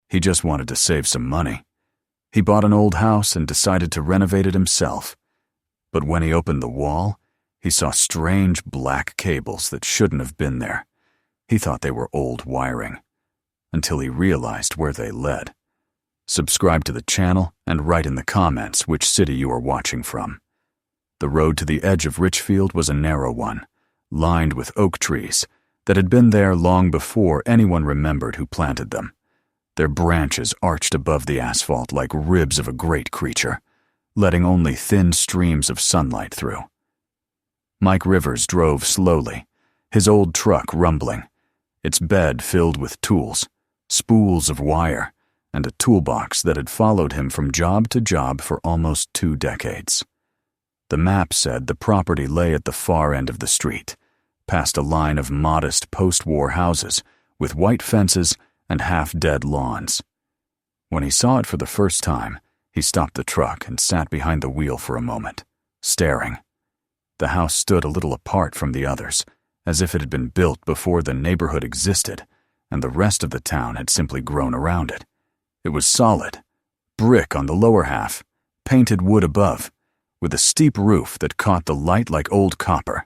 He just wanted to save some money. He bought an old house and decided to renovate it himself. But when he opened the wall, he saw strange black cables that shouldn't have been there. He thought they were old wiring, until he realized where they led. Subscribe to the channel and write in the comments which city you are watching from. The road to the edge of Richfield was a narrow one, lined with oak trees that had been there long before anyone remembered who planted them. Their branches arched above the asphalt like ribs of a great creature, letting only thin streams of sunlight through. Mike Rivers drove slowly, his old truck rumbling, its bed filled with tools, spools of wire, and a toolbox that had followed him from job to job for almost 2 decades. The map said the property lay at the far end of the street, past a line of modest post-war houses with white fences and half-dead lawns. When he saw it for the first time, he stopped the truck and sat behind the wheel for a moment, staring. The house stood a little apart from the others, as if it had been built before the neighborhood existed, and the rest of the town had simply grown around it. It was solid, brick on the lower half, painted wood above, with a steep roof that caught the light like old copper.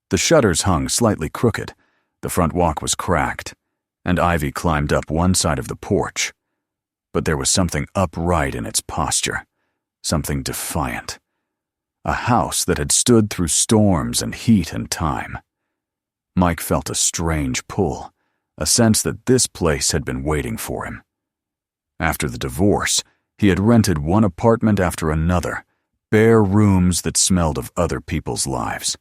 The shutters hung slightly crooked, the front walk was cracked, and ivy climbed up one side of the porch. But there was something upright in its posture, something defiant. A house that had stood through storms and heat and time. Mike felt a strange pull, a sense that this place had been waiting for him. After the divorce, he had rented one apartment after another, bare rooms that smelled of other people's lives.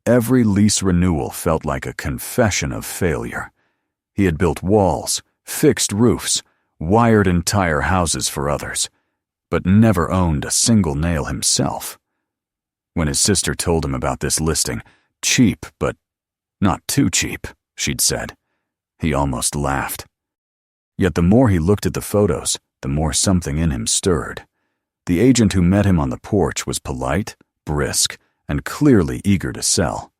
Every lease renewal felt like a confession of failure. He had built walls, fixed roofs, wired entire houses for others, but never owned a single nail himself. When his sister told him about this listing, cheap, but not too cheap, she'd said, he almost laughed. Yet the more he looked at the photos, the more something in him stirred. The agent who met him on the porch was polite, brisk, and clearly eager to sell.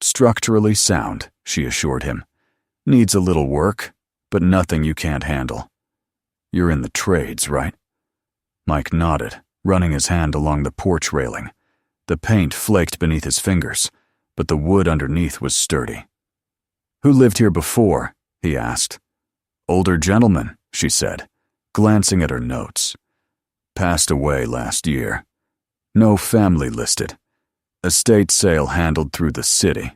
Structurally sound, she assured him. Needs a little work, but nothing you can't handle. You're in the trades, right? Mike nodded, running his hand along the porch railing. The paint flaked beneath his fingers, but the wood underneath was sturdy. Who lived here before? He asked. Older gentleman, she said, glancing at her notes. Passed away last year. No family listed. Estate sale handled through the city.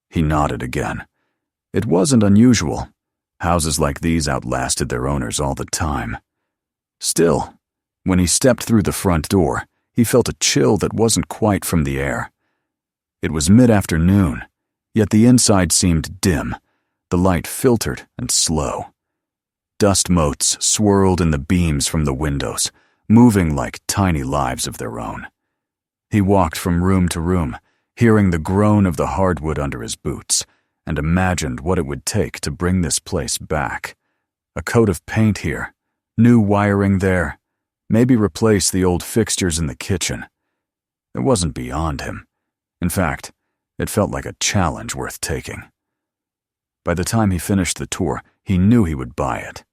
He nodded again. It wasn't unusual. Houses like these outlasted their owners all the time. Still, when he stepped through the front door, he felt a chill that wasn't quite from the air. It was mid-afternoon, yet the inside seemed dim, the light filtered and slow. Dust motes swirled in the beams from the windows, moving like tiny lives of their own. He walked from room to room, hearing the groan of the hardwood under his boots, and imagined what it would take to bring this place back. A coat of paint here, new wiring there, maybe replace the old fixtures in the kitchen. It wasn't beyond him. In fact, it felt like a challenge worth taking. By the time he finished the tour, he knew he would buy it.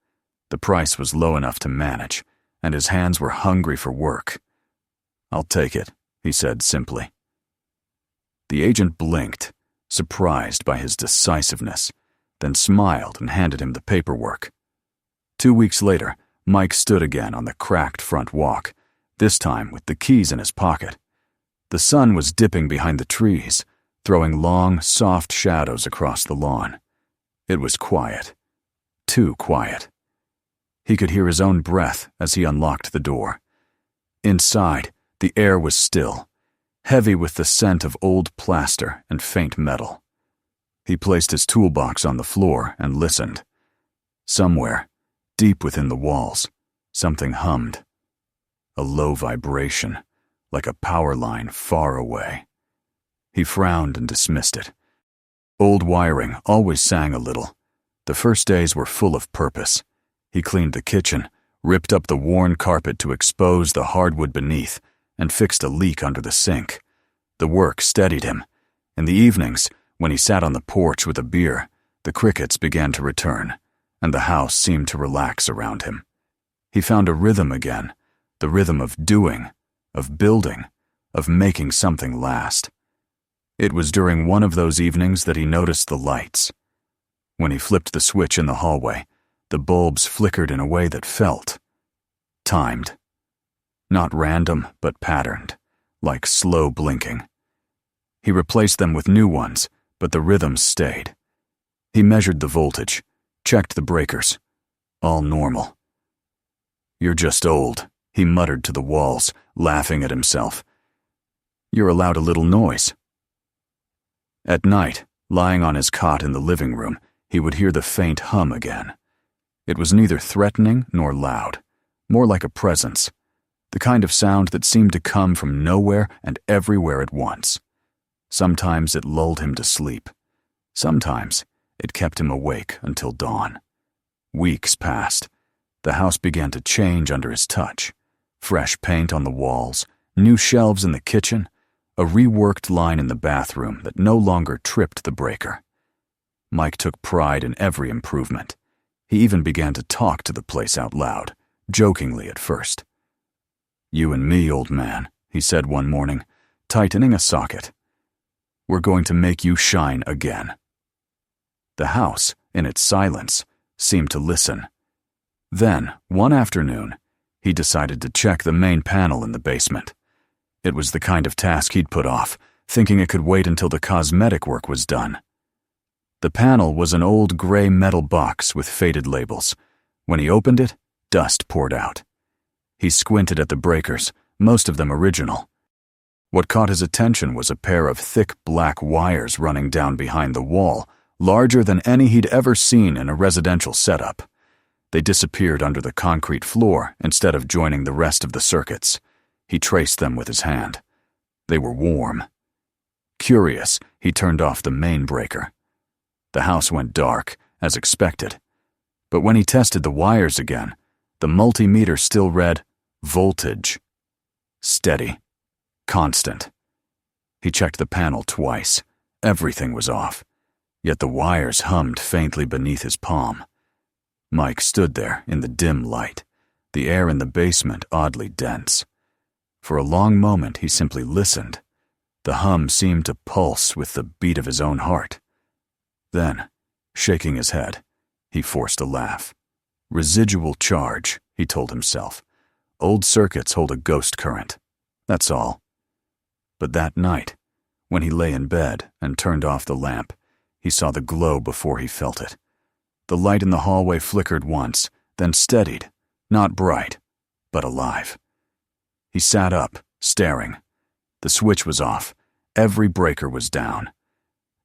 The price was low enough to manage, and his hands were hungry for work. I'll take it, he said simply. The agent blinked, surprised by his decisiveness, then smiled and handed him the paperwork. 2 weeks later, Mike stood again on the cracked front walk, this time with the keys in his pocket. The sun was dipping behind the trees, throwing long, soft shadows across the lawn. It was quiet. Too quiet. He could hear his own breath as he unlocked the door. Inside, the air was still, heavy with the scent of old plaster and faint metal. He placed his toolbox on the floor and listened. Somewhere, deep within the walls, something hummed. A low vibration, like a power line far away. He frowned and dismissed it. Old wiring always sang a little. The first days were full of purpose. He cleaned the kitchen, ripped up the worn carpet to expose the hardwood beneath, and fixed a leak under the sink. The work steadied him. In the evenings, when he sat on the porch with a beer, the crickets began to return, and the house seemed to relax around him. He found a rhythm again, the rhythm of doing, of building, of making something last. It was during one of those evenings that he noticed the lights. When he flipped the switch in the hallway, the bulbs flickered in a way that felt timed. Not random, but patterned, like slow blinking. He replaced them with new ones, but the rhythms stayed. He measured the voltage, checked the breakers. All normal. "You're just old," he muttered to the walls, laughing at himself. "You're allowed a little noise." At night, lying on his cot in the living room, he would hear the faint hum again. It was neither threatening nor loud, more like a presence, the kind of sound that seemed to come from nowhere and everywhere at once. Sometimes it lulled him to sleep. Sometimes it kept him awake until dawn. Weeks passed. The house began to change under his touch. Fresh paint on the walls, new shelves in the kitchen, a reworked line in the bathroom that no longer tripped the breaker. Mike took pride in every improvement. He even began to talk to the place out loud, jokingly at first. "You and me, old man," he said one morning, tightening a socket. "We're going to make you shine again." The house, in its silence, seemed to listen. Then, one afternoon, he decided to check the main panel in the basement. It was the kind of task he'd put off, thinking it could wait until the cosmetic work was done. The panel was an old gray metal box with faded labels. When he opened it, dust poured out. He squinted at the breakers, most of them original. What caught his attention was a pair of thick black wires running down behind the wall, larger than any he'd ever seen in a residential setup. They disappeared under the concrete floor instead of joining the rest of the circuits. He traced them with his hand. They were warm. Curious, he turned off the main breaker. The house went dark, as expected. But when he tested the wires again, the multimeter still read voltage. Steady. Constant. He checked the panel twice. Everything was off. Yet the wires hummed faintly beneath his palm. Mike stood there in the dim light, the air in the basement oddly dense. For a long moment he simply listened. The hum seemed to pulse with the beat of his own heart. Then, shaking his head, he forced a laugh. Residual charge, he told himself. Old circuits hold a ghost current. That's all. But that night, when he lay in bed and turned off the lamp, he saw the glow before he felt it. The light in the hallway flickered once, then steadied, not bright, but alive. He sat up, staring. The switch was off. Every breaker was down.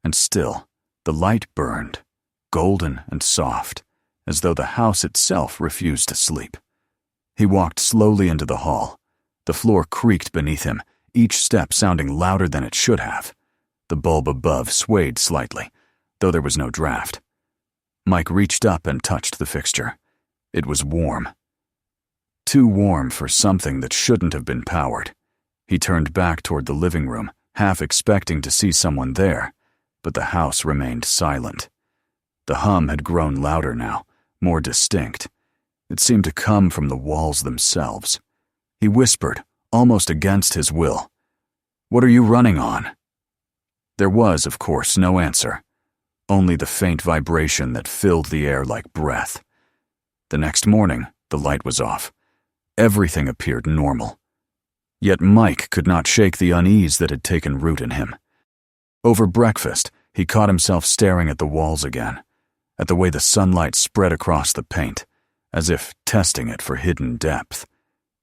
And still, the light burned, golden and soft, as though the house itself refused to sleep. He walked slowly into the hall. The floor creaked beneath him, each step sounding louder than it should have. The bulb above swayed slightly, though there was no draft. Mike reached up and touched the fixture. It was warm. Too warm for something that shouldn't have been powered. He turned back toward the living room, half expecting to see someone there, but the house remained silent. The hum had grown louder now, more distinct. It seemed to come from the walls themselves. He whispered, almost against his will, "What are you running on?" There was, of course, no answer, only the faint vibration that filled the air like breath. The next morning, the light was off. Everything appeared normal. Yet Mike could not shake the unease that had taken root in him. Over breakfast, he caught himself staring at the walls again, at the way the sunlight spread across the paint, as if testing it for hidden depth.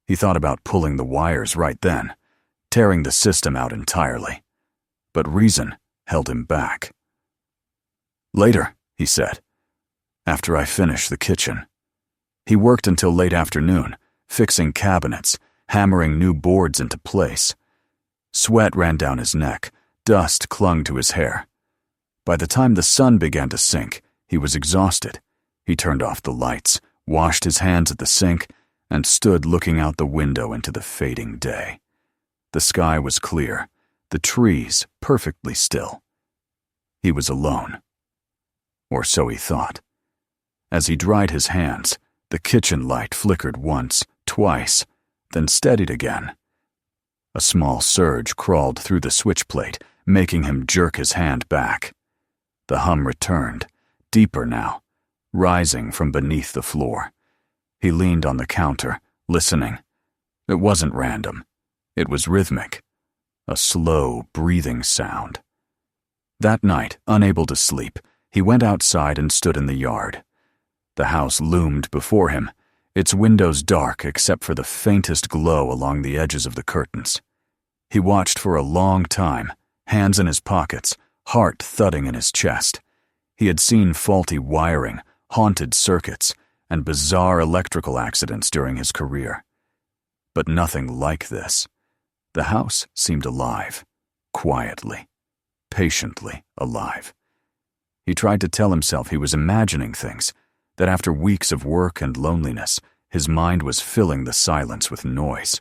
He thought about pulling the wires right then, tearing the system out entirely. But reason held him back. "Later," he said, "after I finish the kitchen." He worked until late afternoon, fixing cabinets, hammering new boards into place. Sweat ran down his neck, dust clung to his hair. By the time the sun began to sink, he was exhausted. He turned off the lights, washed his hands at the sink, and stood looking out the window into the fading day. The sky was clear, the trees perfectly still. He was alone. Or so he thought. As he dried his hands, the kitchen light flickered once, twice, then steadied again. A small surge crawled through the switch plate, making him jerk his hand back. The hum returned, deeper now, rising from beneath the floor. He leaned on the counter, listening. It wasn't random. It was rhythmic. A slow, breathing sound. That night, unable to sleep, he went outside and stood in the yard. The house loomed before him, its windows dark except for the faintest glow along the edges of the curtains. He watched for a long time, hands in his pockets, heart thudding in his chest. He had seen faulty wiring, haunted circuits, and bizarre electrical accidents during his career. But nothing like this. The house seemed alive, quietly, patiently alive. He tried to tell himself he was imagining things, that after weeks of work and loneliness, his mind was filling the silence with noise.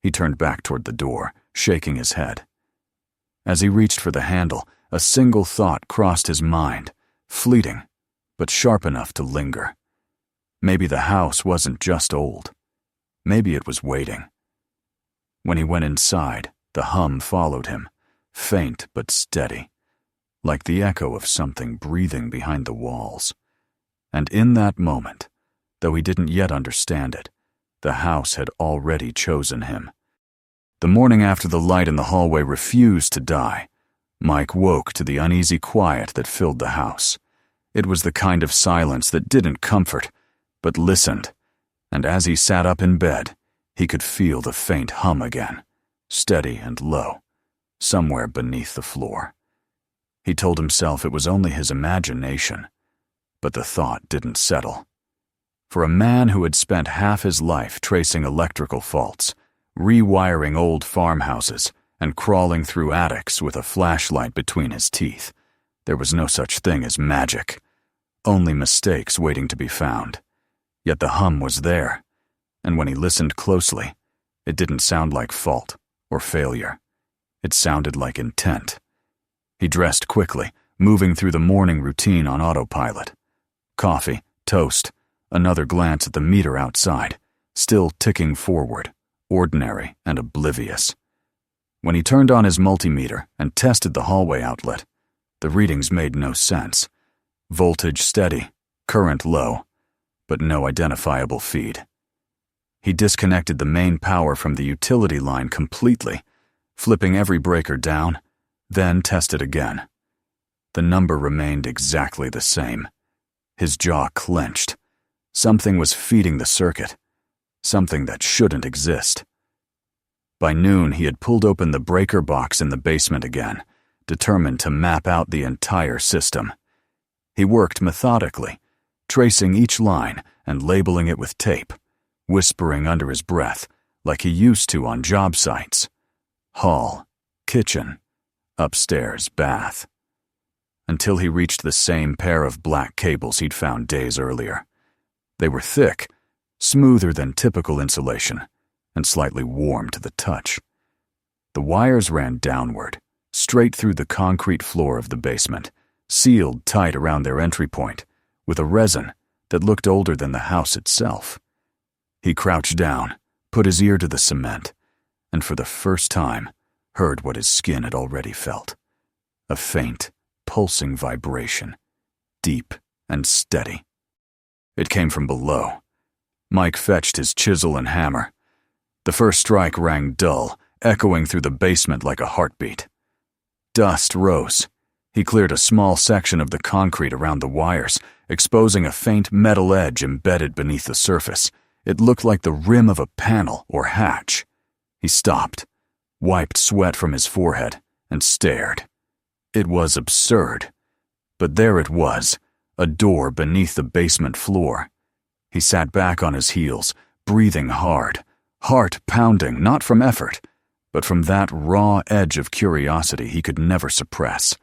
He turned back toward the door, shaking his head. As he reached for the handle, a single thought crossed his mind, fleeting, but sharp enough to linger. Maybe the house wasn't just old. Maybe it was waiting. When he went inside, the hum followed him, faint but steady, like the echo of something breathing behind the walls. And in that moment, though he didn't yet understand it, the house had already chosen him. The morning after the light in the hallway refused to die, Mike woke to the uneasy quiet that filled the house. It was the kind of silence that didn't comfort, but listened, and as he sat up in bed, he could feel the faint hum again, steady and low, somewhere beneath the floor. He told himself it was only his imagination, but the thought didn't settle. For a man who had spent half his life tracing electrical faults, rewiring old farmhouses, and crawling through attics with a flashlight between his teeth, there was no such thing as magic, only mistakes waiting to be found. Yet the hum was there, and when he listened closely, it didn't sound like fault or failure. It sounded like intent. He dressed quickly, moving through the morning routine on autopilot. Coffee, toast, another glance at the meter outside, still ticking forward, ordinary and oblivious. When he turned on his multimeter and tested the hallway outlet, the readings made no sense. Voltage steady, current low, but no identifiable feed. He disconnected the main power from the utility line completely, flipping every breaker down, then tested again. The number remained exactly the same. His jaw clenched. Something was feeding the circuit, something that shouldn't exist. By noon, he had pulled open the breaker box in the basement again, determined to map out the entire system. He worked methodically, tracing each line and labeling it with tape, whispering under his breath like he used to on job sites. Hall, kitchen, upstairs, bath. Until he reached the same pair of black cables he'd found days earlier. They were thick, smoother than typical insulation, and slightly warm to the touch. The wires ran downward, straight through the concrete floor of the basement, sealed tight around their entry point, with a resin that looked older than the house itself. He crouched down, put his ear to the cement, and for the first time heard what his skin had already felt. A faint, pulsing vibration, deep and steady. It came from below. Mike fetched his chisel and hammer. The first strike rang dull, echoing through the basement like a heartbeat. Dust rose. He cleared a small section of the concrete around the wires, exposing a faint metal edge embedded beneath the surface. It looked like the rim of a panel or hatch. He stopped, wiped sweat from his forehead, and stared. It was absurd. But there it was, a door beneath the basement floor. He sat back on his heels, breathing hard, heart pounding not from effort, but from that raw edge of curiosity he could never suppress.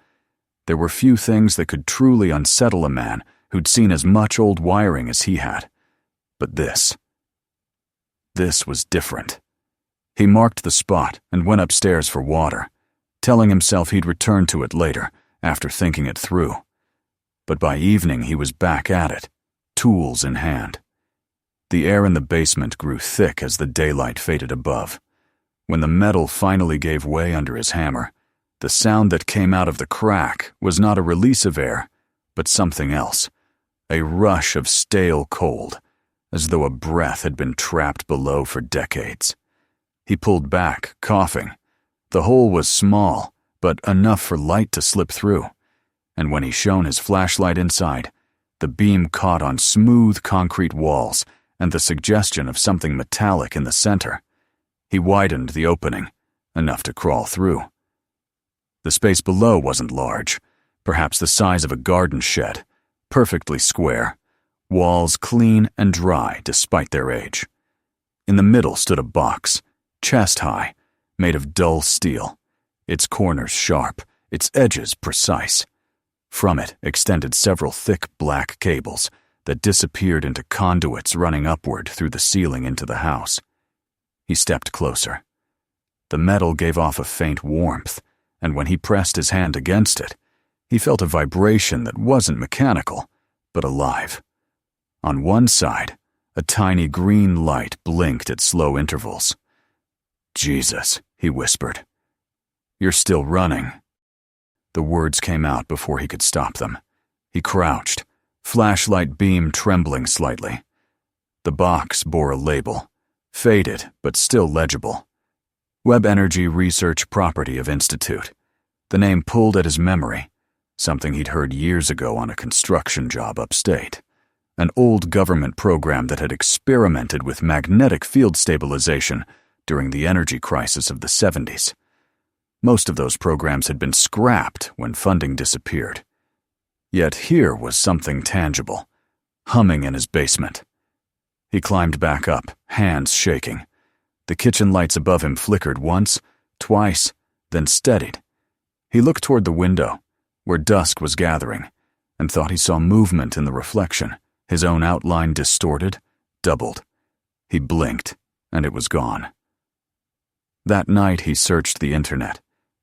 There were few things that could truly unsettle a man who'd seen as much old wiring as he had. But this was different. He marked the spot and went upstairs for water, telling himself he'd return to it later, after thinking it through. But by evening he was back at it, tools in hand. The air in the basement grew thick as the daylight faded above. When the metal finally gave way under his hammer, the sound that came out of the crack was not a release of air, but something else, a rush of stale cold, as though a breath had been trapped below for decades. He pulled back, coughing. The hole was small, but enough for light to slip through, and when he shone his flashlight inside, the beam caught on smooth concrete walls and the suggestion of something metallic in the center. He widened the opening, enough to crawl through. The space below wasn't large, perhaps the size of a garden shed, perfectly square, walls clean and dry despite their age. In the middle stood a box, chest-high, made of dull steel, its corners sharp, its edges precise. From it extended several thick black cables that disappeared into conduits running upward through the ceiling into the house. He stepped closer. The metal gave off a faint warmth, and when he pressed his hand against it, he felt a vibration that wasn't mechanical, but alive. On one side, a tiny green light blinked at slow intervals. "Jesus," he whispered. "You're still running." The words came out before he could stop them. He crouched, flashlight beam trembling slightly. The box bore a label, faded but still legible. Webb Energy Research Property of Institute. The name pulled at his memory, something he'd heard years ago on a construction job upstate. An old government program that had experimented with magnetic field stabilization during the energy crisis of the 70s. Most of those programs had been scrapped when funding disappeared. Yet here was something tangible, humming in his basement. He climbed back up, hands shaking. The kitchen lights above him flickered once, twice, then steadied. He looked toward the window, where dusk was gathering, and thought he saw movement in the reflection, his own outline distorted, doubled. He blinked, and it was gone. That night he searched the internet,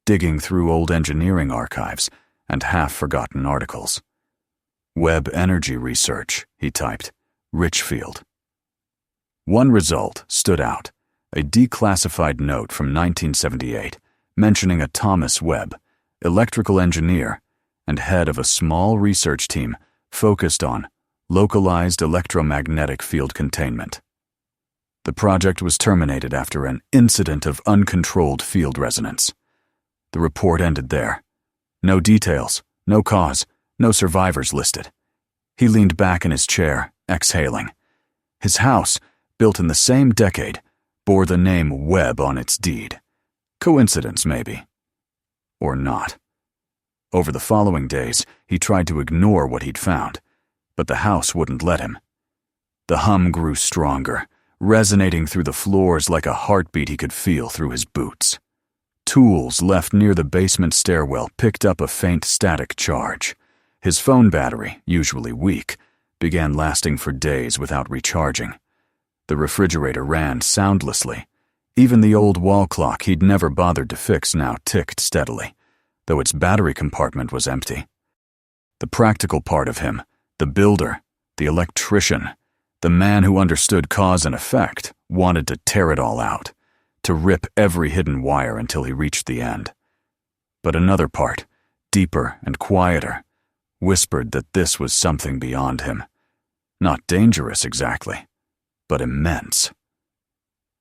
digging through old engineering archives and half-forgotten articles. Webb Energy Research, he typed, Richfield. One result stood out, a declassified note from 1978 mentioning a Thomas Webb, electrical engineer and head of a small research team focused on localized electromagnetic field containment. The project was terminated after an incident of uncontrolled field resonance. The report ended there. No details, no cause, no survivors listed. He leaned back in his chair, exhaling. His house, built in the same decade, bore the name Webb on its deed. Coincidence, maybe. Or not. Over the following days, he tried to ignore what he'd found, but the house wouldn't let him. The hum grew stronger, resonating through the floors like a heartbeat he could feel through his boots. Tools left near the basement stairwell picked up a faint static charge. His phone battery, usually weak, began lasting for days without recharging. The refrigerator ran soundlessly. Even the old wall clock he'd never bothered to fix now ticked steadily, though its battery compartment was empty. The practical part of him, the builder, the electrician, the man who understood cause and effect, wanted to tear it all out, to rip every hidden wire until he reached the end. But another part, deeper and quieter, whispered that this was something beyond him. Not dangerous exactly, but immense.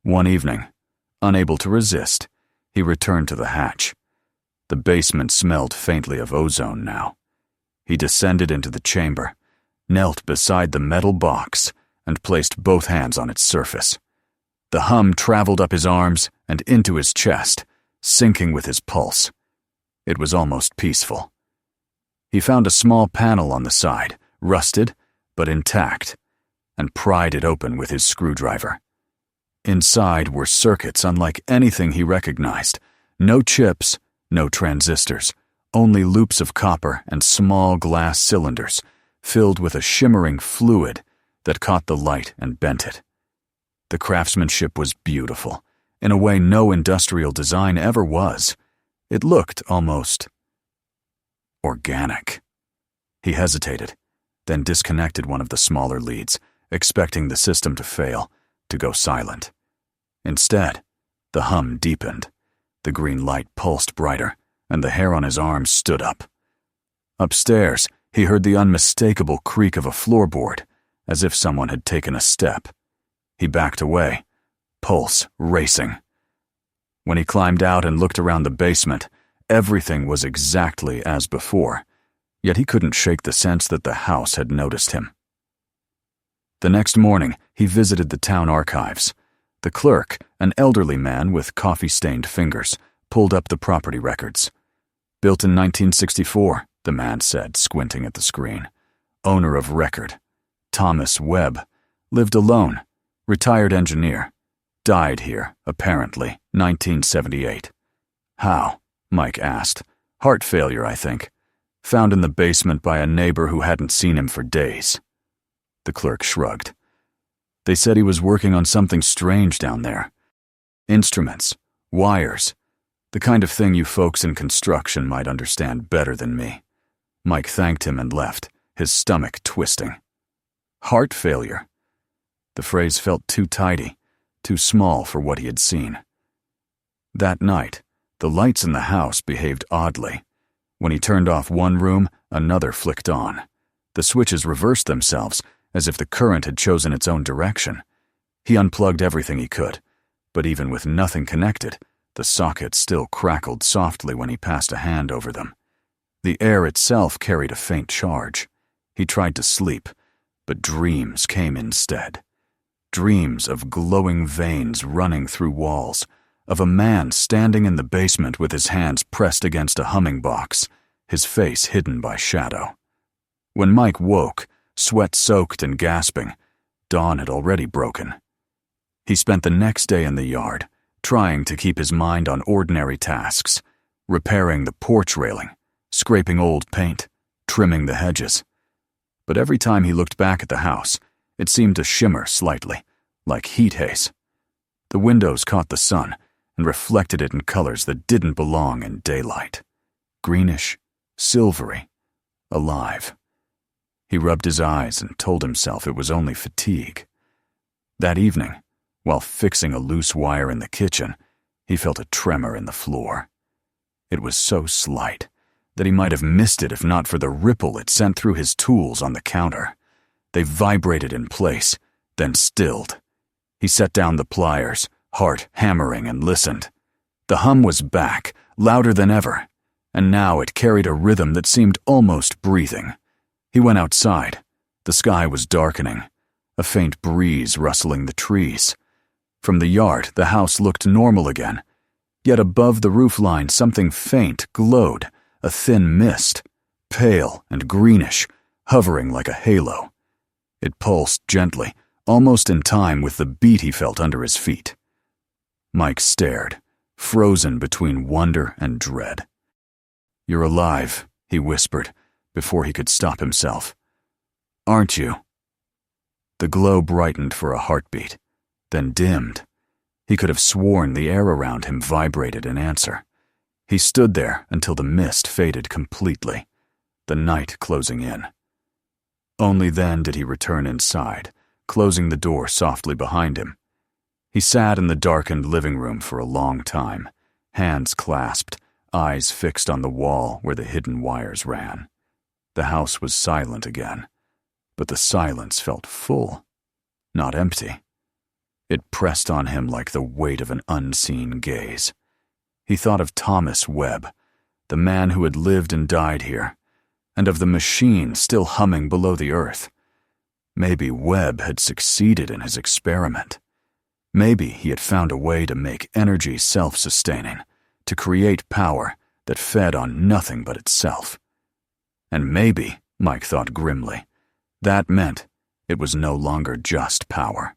One evening, unable to resist, he returned to the hatch. The basement smelled faintly of ozone now. He descended into the chamber, knelt beside the metal box, and placed both hands on its surface. The hum traveled up his arms and into his chest, syncing with his pulse. It was almost peaceful. He found a small panel on the side, rusted but intact, and pried it open with his screwdriver. Inside were circuits unlike anything he recognized. No chips, no transistors, only loops of copper and small glass cylinders filled with a shimmering fluid that caught the light and bent it. The craftsmanship was beautiful, in a way no industrial design ever was. It looked almost organic. He hesitated, then disconnected one of the smaller leads, expecting the system to fail, to go silent. Instead, the hum deepened. The green light pulsed brighter, and the hair on his arms stood up. Upstairs, he heard the unmistakable creak of a floorboard, as if someone had taken a step. He backed away, pulse racing. When he climbed out and looked around the basement, everything was exactly as before, yet he couldn't shake the sense that the house had noticed him. The next morning, he visited the town archives. The clerk, an elderly man with coffee-stained fingers, pulled up the property records. Built in 1964, the man said, squinting at the screen. Owner of record. Thomas Webb. Lived alone. Retired engineer. Died here, apparently, 1978. How? Mike asked. Heart failure, I think. Found in the basement by a neighbor who hadn't seen him for days. The clerk shrugged. They said he was working on something strange down there. Instruments, wires, the kind of thing you folks in construction might understand better than me. Mike thanked him and left, his stomach twisting. Heart failure. The phrase felt too tidy, too small for what he had seen. That night, the lights in the house behaved oddly. When he turned off one room, another flicked on. The switches reversed themselves, as if the current had chosen its own direction. He unplugged everything he could, but even with nothing connected, the sockets still crackled softly when he passed a hand over them. The air itself carried a faint charge. He tried to sleep, but dreams came instead. Dreams of glowing veins running through walls, of a man standing in the basement with his hands pressed against a humming box, his face hidden by shadow. When Mike woke, sweat-soaked and gasping, dawn had already broken. He spent the next day in the yard, trying to keep his mind on ordinary tasks, repairing the porch railing, scraping old paint, trimming the hedges. But every time he looked back at the house, it seemed to shimmer slightly, like heat haze. The windows caught the sun and reflected it in colors that didn't belong in daylight. Greenish, silvery, alive. He rubbed his eyes and told himself it was only fatigue. That evening, while fixing a loose wire in the kitchen, he felt a tremor in the floor. It was so slight that he might have missed it if not for the ripple it sent through his tools on the counter. They vibrated in place, then stilled. He set down the pliers, heart hammering, and listened. The hum was back, louder than ever, and now it carried a rhythm that seemed almost breathing. He went outside. The sky was darkening, a faint breeze rustling the trees. From the yard, the house looked normal again. Yet above the roofline, something faint glowed, a thin mist, pale and greenish, hovering like a halo. It pulsed gently, almost in time with the beat he felt under his feet. Mike stared, frozen between wonder and dread. "You're alive," he whispered, before he could stop himself. "Aren't you?" The glow brightened for a heartbeat, then dimmed. He could have sworn the air around him vibrated in answer. He stood there until the mist faded completely, the night closing in. Only then did he return inside, closing the door softly behind him. He sat in the darkened living room for a long time, hands clasped, eyes fixed on the wall where the hidden wires ran. The house was silent again, but the silence felt full, not empty. It pressed on him like the weight of an unseen gaze. He thought of Thomas Webb, the man who had lived and died here, and of the machine still humming below the earth. Maybe Webb had succeeded in his experiment. Maybe he had found a way to make energy self-sustaining, to create power that fed on nothing but itself. And maybe, Mike thought grimly, that meant it was no longer just power.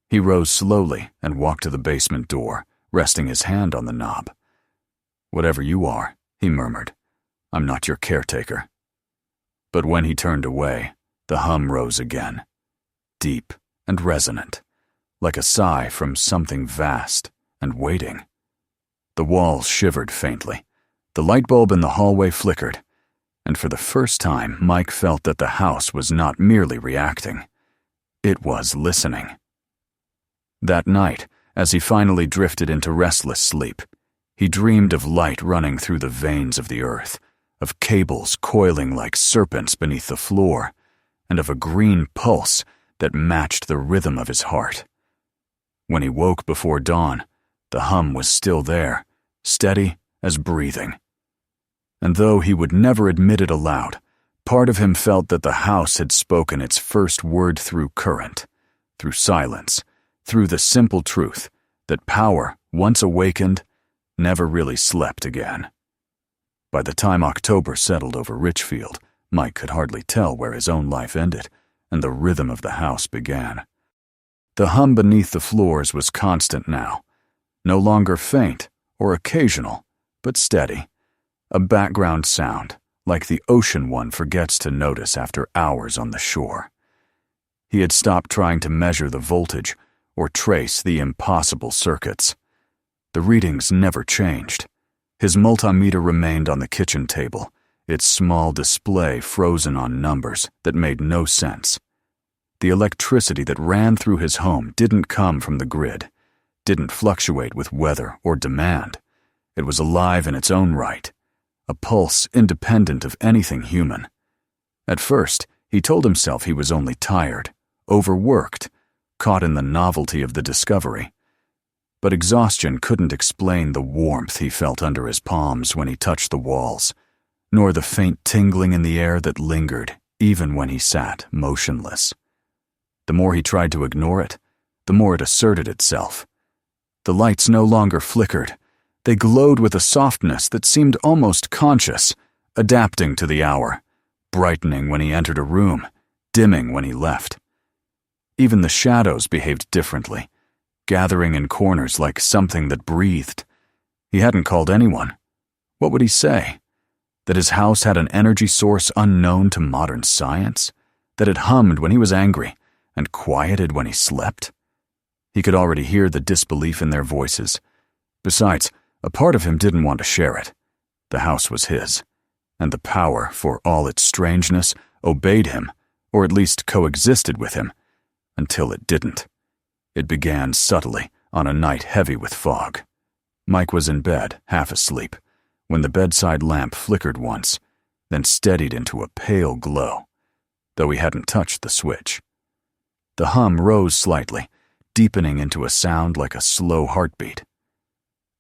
He rose slowly and walked to the basement door, resting his hand on the knob. "Whatever you are," he murmured, "I'm not your caretaker." But when he turned away, the hum rose again, deep and resonant, like a sigh from something vast and waiting. The walls shivered faintly. The light bulb in the hallway flickered, and for the first time Mike felt that the house was not merely reacting. It was listening. That night, as he finally drifted into restless sleep, he dreamed of light running through the veins of the earth, of cables coiling like serpents beneath the floor, and of a green pulse that matched the rhythm of his heart. When he woke before dawn, the hum was still there, steady as breathing. And though he would never admit it aloud, part of him felt that the house had spoken its first word through current, through silence, through the simple truth that power, once awakened, never really slept again. By the time October settled over Richfield, Mike could hardly tell where his own life ended and the rhythm of the house began. The hum beneath the floors was constant now, no longer faint or occasional, but steady, a background sound like the ocean one forgets to notice after hours on the shore. He had stopped trying to measure the voltage or trace the impossible circuits. The readings never changed. His multimeter remained on the kitchen table, its small display frozen on numbers that made no sense. The electricity that ran through his home didn't come from the grid, didn't fluctuate with weather or demand. It was alive in its own right, a pulse independent of anything human. At first, he told himself he was only tired, overworked, caught in the novelty of the discovery. But exhaustion couldn't explain the warmth he felt under his palms when he touched the walls, nor the faint tingling in the air that lingered even when he sat motionless. The more he tried to ignore it, the more it asserted itself. The lights no longer flickered. They glowed with a softness that seemed almost conscious, adapting to the hour, brightening when he entered a room, dimming when he left. Even the shadows behaved differently, gathering in corners like something that breathed. He hadn't called anyone. What would he say? That his house had an energy source unknown to modern science? That it hummed when he was angry and quieted when he slept? He could already hear the disbelief in their voices. Besides, a part of him didn't want to share it. The house was his, and the power, for all its strangeness, obeyed him, or at least coexisted with him, until it didn't. It began subtly on a night heavy with fog. Mike was in bed, half asleep, when the bedside lamp flickered once, then steadied into a pale glow, though he hadn't touched the switch. The hum rose slightly, deepening into a sound like a slow heartbeat.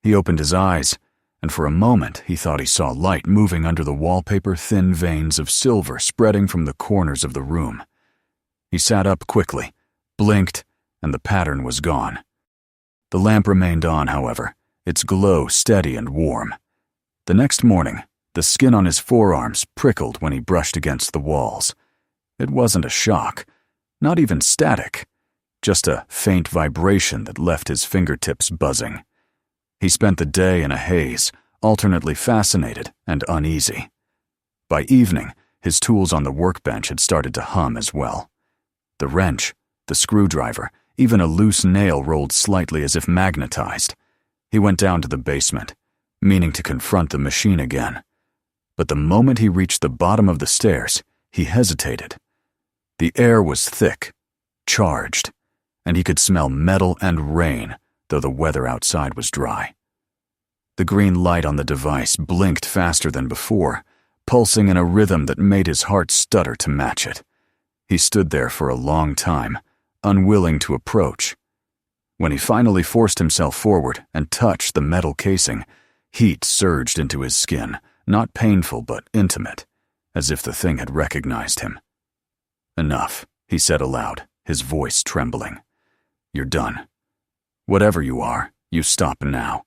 He opened his eyes, and for a moment he thought he saw light moving under the wallpaper, thin veins of silver spreading from the corners of the room. He sat up quickly, blinked, and the pattern was gone. The lamp remained on, however, its glow steady and warm. The next morning, the skin on his forearms prickled when he brushed against the walls. It wasn't a shock, not even static, just a faint vibration that left his fingertips buzzing. He spent the day in a haze, alternately fascinated and uneasy. By evening, his tools on the workbench had started to hum as well. The wrench, the screwdriver, even a loose nail rolled slightly as if magnetized. He went down to the basement, meaning to confront the machine again. But the moment he reached the bottom of the stairs, he hesitated. The air was thick, charged, and he could smell metal and rain, though the weather outside was dry. The green light on the device blinked faster than before, pulsing in a rhythm that made his heart stutter to match it. He stood there for a long time, unwilling to approach. When he finally forced himself forward and touched the metal casing, heat surged into his skin, not painful but intimate, as if the thing had recognized him. "Enough," he said aloud, his voice trembling. "You're done. Whatever you are, you stop now."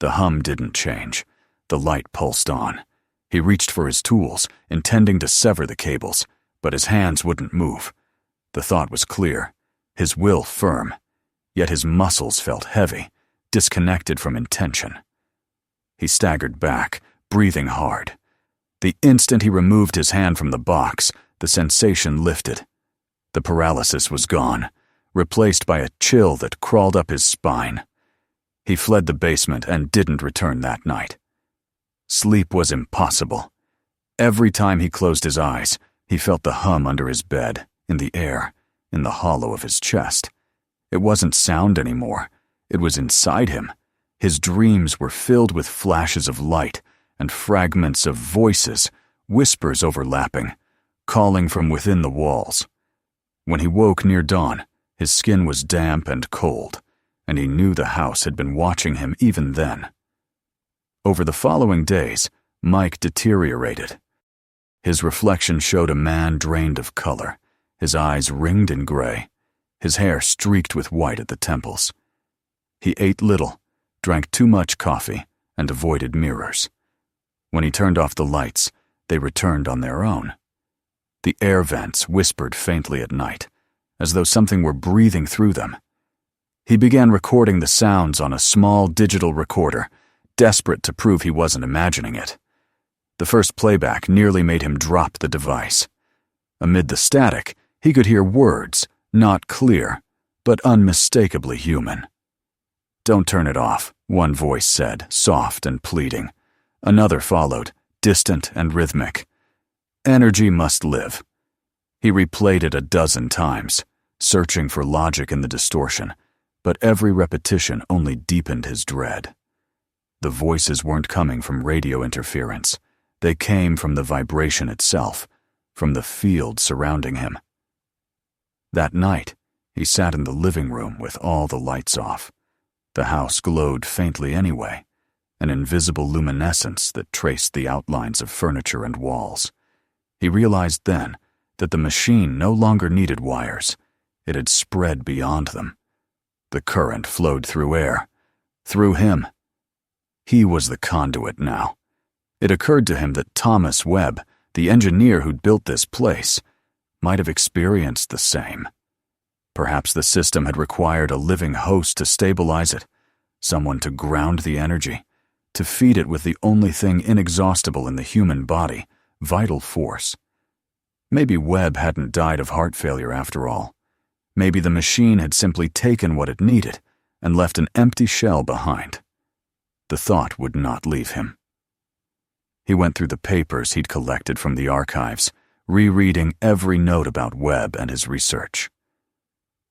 The hum didn't change. The light pulsed on. He reached for his tools, intending to sever the cables, but his hands wouldn't move. The thought was clear, his will firm, yet his muscles felt heavy, disconnected from intention. He staggered back, breathing hard. The instant he removed his hand from the box, the sensation lifted. The paralysis was gone, replaced by a chill that crawled up his spine. He fled the basement and didn't return that night. Sleep was impossible. Every time he closed his eyes, he felt the hum under his bed, in the air, in the hollow of his chest. It wasn't sound anymore. It was inside him. His dreams were filled with flashes of light and fragments of voices, whispers overlapping, calling from within the walls. When he woke near dawn, his skin was damp and cold, and he knew the house had been watching him even then. Over the following days, Mike deteriorated. His reflection showed a man drained of color, his eyes ringed in gray, his hair streaked with white at the temples. He ate little, drank too much coffee, and avoided mirrors. When he turned off the lights, they returned on their own. The air vents whispered faintly at night, as though something were breathing through them. He began recording the sounds on a small digital recorder, desperate to prove he wasn't imagining it. The first playback nearly made him drop the device. Amid the static, he could hear words, not clear, but unmistakably human. "Don't turn it off," one voice said, soft and pleading. Another followed, distant and rhythmic. "Energy must live." He replayed it a dozen times, searching for logic in the distortion, but every repetition only deepened his dread. The voices weren't coming from radio interference. They came from the vibration itself, from the field surrounding him. That night, he sat in the living room with all the lights off. The house glowed faintly anyway, an invisible luminescence that traced the outlines of furniture and walls. He realized then that the machine no longer needed wires. It had spread beyond them. The current flowed through air, through him. He was the conduit now. It occurred to him that Thomas Webb, the engineer who'd built this place, might have experienced the same. Perhaps the system had required a living host to stabilize it, someone to ground the energy, to feed it with the only thing inexhaustible in the human body, vital force. Maybe Webb hadn't died of heart failure after all. Maybe the machine had simply taken what it needed and left an empty shell behind. The thought would not leave him. He went through the papers he'd collected from the archives, rereading every note about Webb and his research.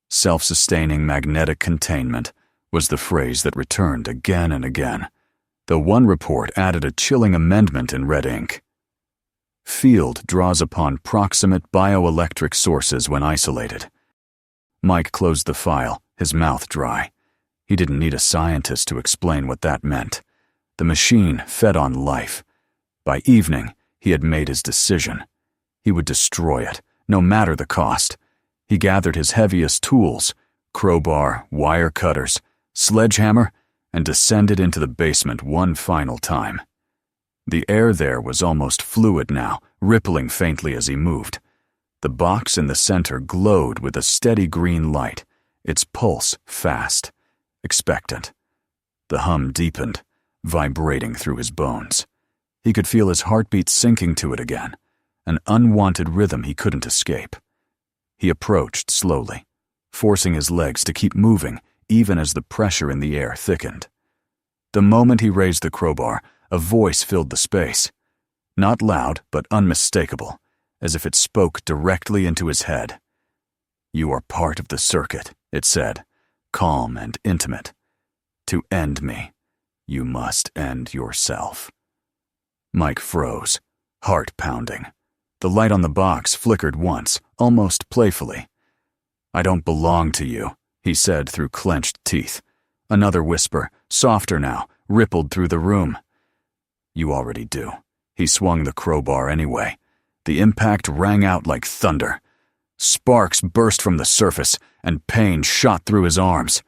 Self-sustaining magnetic containment was the phrase that returned again and again, though one report added a chilling amendment in red ink. Field draws upon proximate bioelectric sources when isolated. Mike closed the file, his mouth dry. He didn't need a scientist to explain what that meant. The machine fed on life. By evening, he had made his decision. He would destroy it, no matter the cost. He gathered his heaviest tools, crowbar, wire cutters, sledgehammer, and descended into the basement one final time. The air there was almost fluid now, rippling faintly as he moved. The box in the center glowed with a steady green light, its pulse fast, expectant. The hum deepened, vibrating through his bones. He could feel his heartbeat sinking to it again, an unwanted rhythm he couldn't escape. He approached slowly, forcing his legs to keep moving even as the pressure in the air thickened. The moment he raised the crowbar, a voice filled the space. Not loud, but unmistakable, as if it spoke directly into his head. "You are part of the circuit," it said, calm and intimate. "To end me, you must end yourself." Mike froze, heart pounding. The light on the box flickered once, almost playfully. "I don't belong to you," he said through clenched teeth. Another whisper, softer now, rippled through the room. "You already do." He swung the crowbar anyway. The impact rang out like thunder. Sparks burst from the surface, and pain shot through his arms.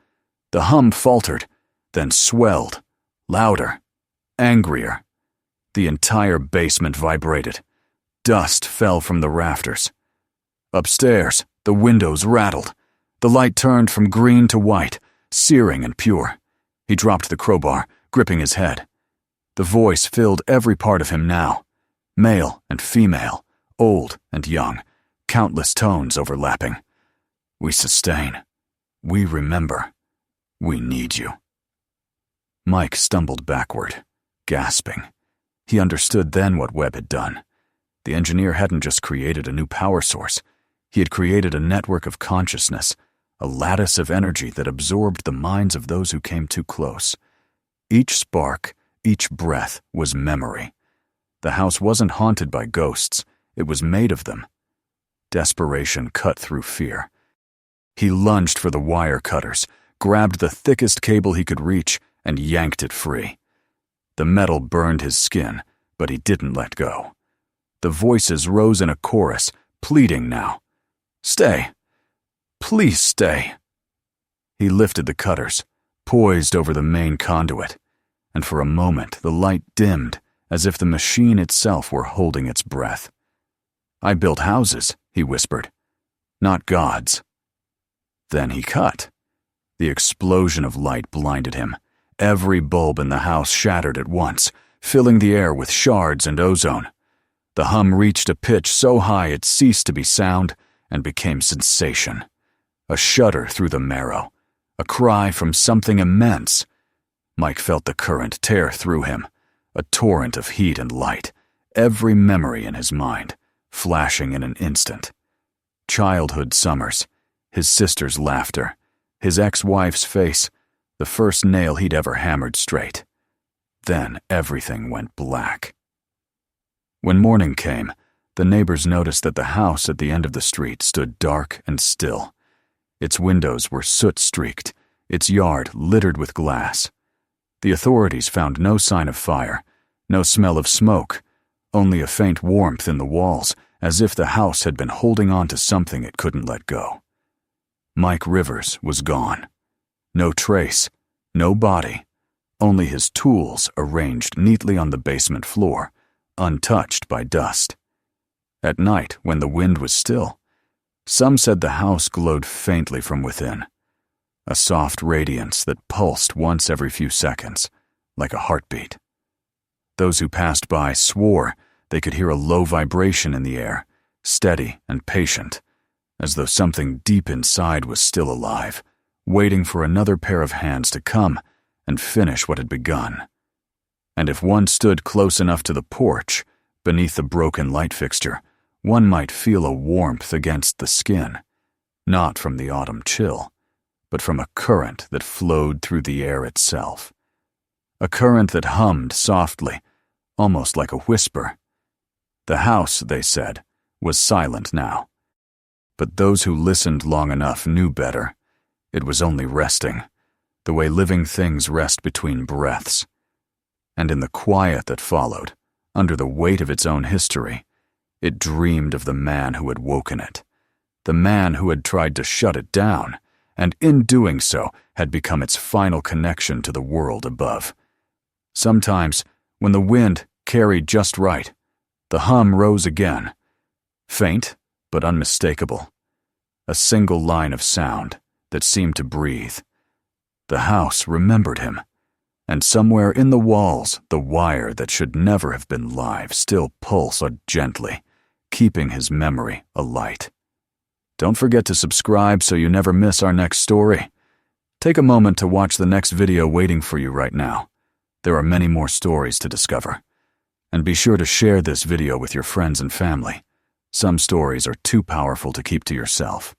The hum faltered, then swelled, louder, angrier. The entire basement vibrated. Dust fell from the rafters. Upstairs, the windows rattled. The light turned from green to white, searing and pure. He dropped the crowbar, gripping his head. The voice filled every part of him now. Male and female, old and young, countless tones overlapping. "We sustain. We remember. We need you." Mike stumbled backward, gasping. He understood then what Webb had done. The engineer hadn't just created a new power source. He had created a network of consciousness, a lattice of energy that absorbed the minds of those who came too close. Each spark, each breath was memory. The house wasn't haunted by ghosts. It was made of them. Desperation cut through fear. He lunged for the wire cutters, grabbed the thickest cable he could reach, and yanked it free. The metal burned his skin, but he didn't let go. The voices rose in a chorus, pleading now. "Stay. Please stay." He lifted the cutters, poised over the main conduit, and for a moment the light dimmed, as if the machine itself were holding its breath. "I built houses," he whispered, "not gods." Then he cut. The explosion of light blinded him. Every bulb in the house shattered at once, filling the air with shards and ozone. The hum reached a pitch so high it ceased to be sound and became sensation. A shudder through the marrow, a cry from something immense. Mike felt the current tear through him, a torrent of heat and light, every memory in his mind, flashing in an instant. Childhood summers, his sister's laughter, his ex-wife's face, the first nail he'd ever hammered straight. Then everything went black. When morning came, the neighbors noticed that the house at the end of the street stood dark and still. Its windows were soot-streaked, its yard littered with glass. The authorities found no sign of fire, no smell of smoke, only a faint warmth in the walls, as if the house had been holding on to something it couldn't let go. Mike Rivers was gone. No trace, no body, only his tools arranged neatly on the basement floor, untouched by dust. At night, when the wind was still, some said the house glowed faintly from within, a soft radiance that pulsed once every few seconds, like a heartbeat. Those who passed by swore they could hear a low vibration in the air, steady and patient, as though something deep inside was still alive, waiting for another pair of hands to come and finish what had begun. And if one stood close enough to the porch, beneath the broken light fixture, one might feel a warmth against the skin, not from the autumn chill, but from a current that flowed through the air itself. A current that hummed softly, almost like a whisper. The house, they said, was silent now. But those who listened long enough knew better. It was only resting, the way living things rest between breaths. And in the quiet that followed, under the weight of its own history, it dreamed of the man who had woken it, the man who had tried to shut it down, and in doing so had become its final connection to the world above. Sometimes, when the wind carried just right, the hum rose again, faint but unmistakable, a single line of sound that seemed to breathe. The house remembered him, and somewhere in the walls, the wire that should never have been live still pulsed gently, keeping his memory alight. Don't forget to subscribe so you never miss our next story. Take a moment to watch the next video waiting for you right now. There are many more stories to discover. And be sure to share this video with your friends and family. Some stories are too powerful to keep to yourself.